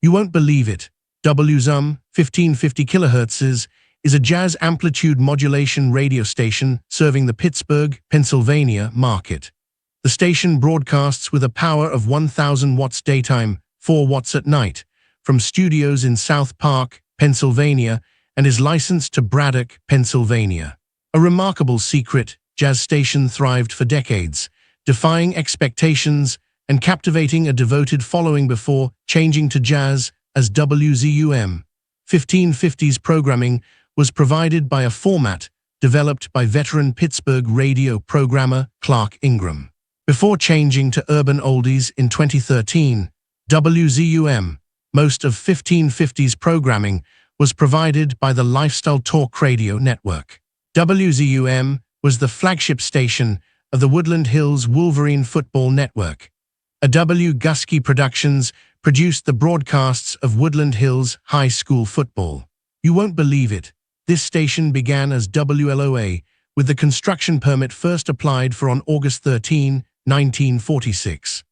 You won't believe it. Wzum, 1550 kHz, is a jazz amplitude modulation radio station serving the Pittsburgh, Pennsylvania market. The station broadcasts with a power of 1,000 watts daytime, 4 watts at night, from studios in South Park, Pennsylvania, and is licensed to Braddock, Pennsylvania. A remarkable secret, jazz station thrived for decades, defying expectations and captivating a devoted following before changing to jazz as Wzum. 1550's programming was provided by a format developed by veteran Pittsburgh radio programmer Clark Ingram. Before changing to urban oldies in 2013, Wzum, most of 1550's programming was provided by the Lifestyle Talk Radio Network. Wzum was the flagship station of the Woodland Hills Wolverine Football Network. A W. Gusky Productions produced the broadcasts of Woodland Hills High School football. You won't believe it. This station began as WLOA, with the construction permit first applied for on August 13, 1946.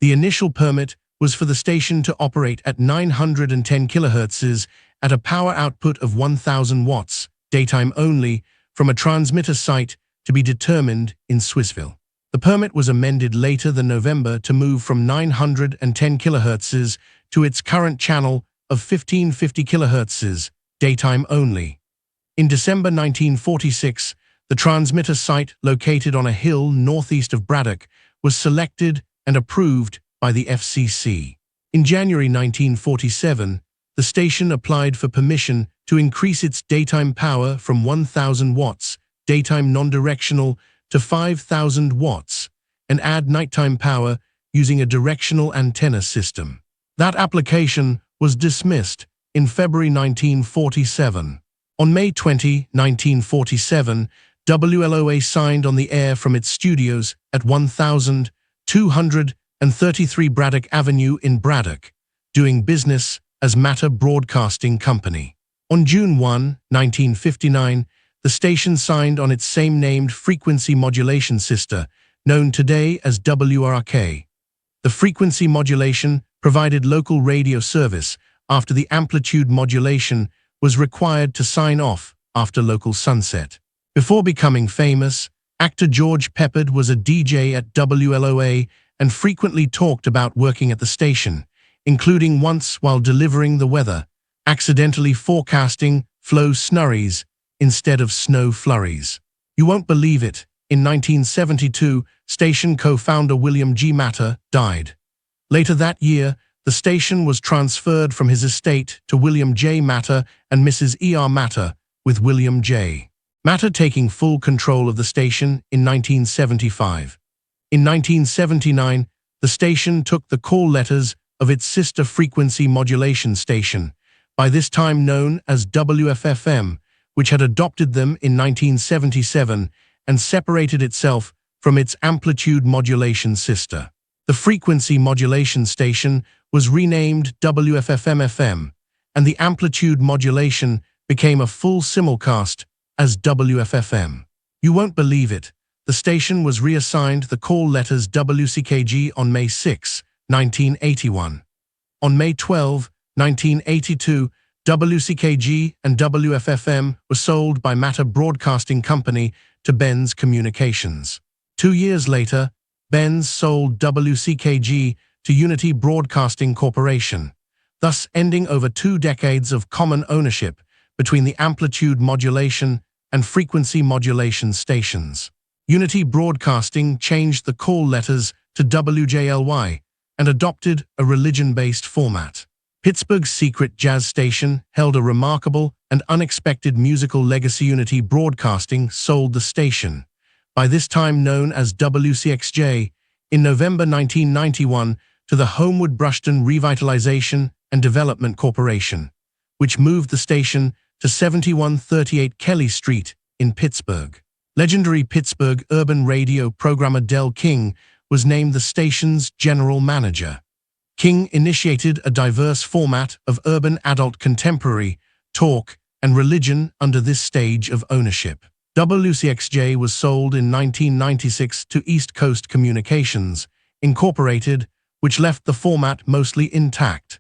The initial permit was for the station to operate at 910 kHz at a power output of 1,000 watts, daytime only, from a transmitter site to be determined in Swissville. The permit was amended later than November to move from 910 kHz to its current channel of 1550 kHz, daytime only. In December 1946, the transmitter site located on a hill northeast of Braddock was selected and approved by the FCC. In January 1947, the station applied for permission to increase its daytime power from 1,000 watts, daytime non-directional, to 5,000 watts, and add nighttime power using a directional antenna system. That application was dismissed in February 1947. On May 20, 1947, WLOA signed on the air from its studios at 1233 Braddock Avenue in Braddock, doing business as Matter Broadcasting Company. On June 1, 1959, the station signed on its same-named frequency modulation sister, known today as WRK. The frequency modulation provided local radio service after the amplitude modulation was required to sign off after local sunset. Before becoming famous, actor George Peppard was a DJ at WLOA and frequently talked about working at the station, including once while delivering the weather, accidentally forecasting flow snurries instead of snow flurries. You won't believe it. In 1972, station co-founder William G. Matter died. Later that year, the station was transferred from his estate to William J. Matter and Mrs. E.R. Matter, with William J. Matter taking full control of the station in 1975. In 1979, the station took the call letters of its sister frequency modulation station, by this time known as WFFM, which had adopted them in 1977 and separated itself from its amplitude modulation sister. The frequency modulation station was renamed WFFM-FM, and the amplitude modulation became a full simulcast as WFFM. You won't believe it. The station was reassigned the call letters WCKG on May 6, 1981. On May 12, 1982, WCKG and WFFM were sold by Matter Broadcasting Company to Benz Communications. 2 years later, Benz sold WCKG to Unity Broadcasting Corporation, thus ending over 2 decades of common ownership between the amplitude modulation and frequency modulation stations. Unity Broadcasting changed the call letters to WJLY and adopted a religion-based format. Pittsburgh's secret jazz station held a remarkable and unexpected musical legacy. Unity Broadcasting sold the station, by this time known as WCXJ, in November 1991 to the Homewood Brushton Revitalization and Development Corporation, which moved the station to 7138 Kelly Street in Pittsburgh. Legendary Pittsburgh urban radio programmer Del King was named the station's general manager. King initiated a diverse format of urban adult contemporary, talk, and religion under this stage of ownership. WCXJ was sold in 1996 to East Coast Communications, Incorporated, which left the format mostly intact.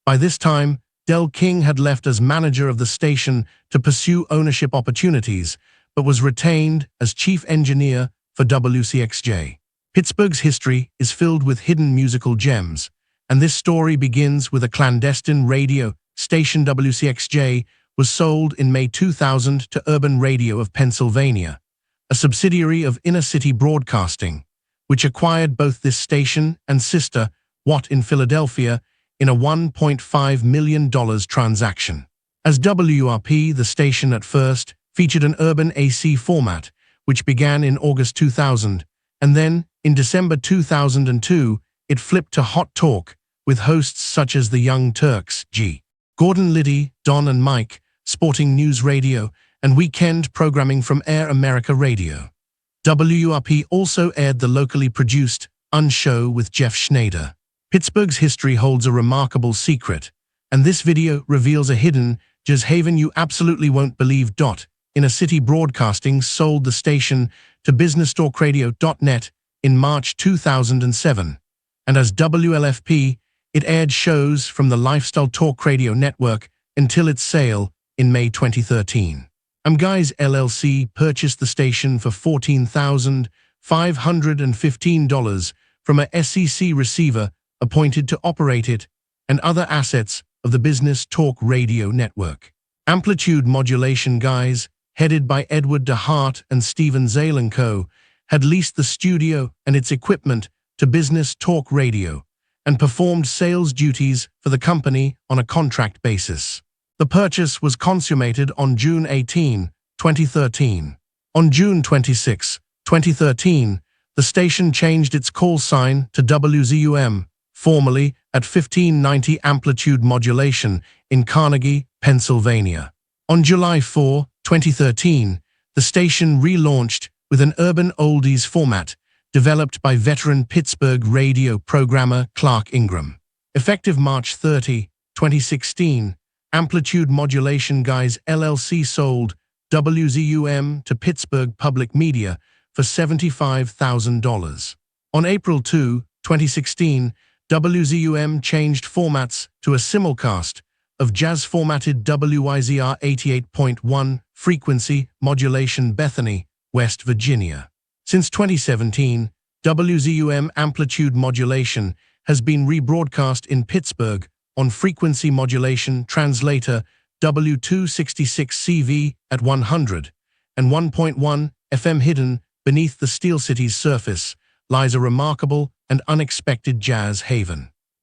By this time, Del King had left as manager of the station to pursue ownership opportunities, but was retained as chief engineer for WCXJ. Pittsburgh's history is filled with hidden musical gems, and this story begins with a clandestine radio station. WCXJ was sold in May 2000 to Urban Radio of Pennsylvania, a subsidiary of Inner City Broadcasting, which acquired both this station and sister, Watt in Philadelphia, in a $1.5 million transaction. As WRP, the station at first featured an urban AC format, which began in August 2000, and then, in December 2002, it flipped to Hot Talk, with hosts such as the Young Turks, G. Gordon Liddy, Don and Mike, sporting news radio, and weekend programming from Air America Radio. WRP also aired the locally produced Unshow with Jeff Schneider. Pittsburgh's history holds a remarkable secret, and this video reveals a hidden jazz haven you absolutely won't believe. Inner City Broadcasting sold the station to BusinessTalkRadio.net in March 2007, and as WLFP, it aired shows from the Lifestyle Talk Radio network until its sale in May 2013. Guys LLC purchased the station for $14,515 from a SEC receiver appointed to operate it, and other assets of the Business Talk Radio network. Amplitude Modulation Guys, headed by Edward DeHart and Stephen Zale & Co., had leased the studio and its equipment to Business Talk Radio and performed sales duties for the company on a contract basis. The purchase was consummated on June 18, 2013. On June 26, 2013, the station changed its call sign to WZUM, formerly at 1590 Amplitude Modulation in Carnegie, Pennsylvania. On July 4, 2013, the station relaunched with an urban oldies format developed by veteran Pittsburgh radio programmer Clark Ingram. Effective March 30, 2016, Amplitude Modulation Guys LLC sold WZUM to Pittsburgh Public Media for $75,000. On April 2, 2016, WZUM changed formats to a simulcast of jazz-formatted WYZR 88.1 frequency modulation Bethany, West Virginia. Since 2017, WZUM Amplitude Modulation has been rebroadcast in Pittsburgh on frequency modulation translator W266CV at 100 and 1.1 FM. Hidden beneath the Steel City's surface lies a remarkable and unexpected jazz haven.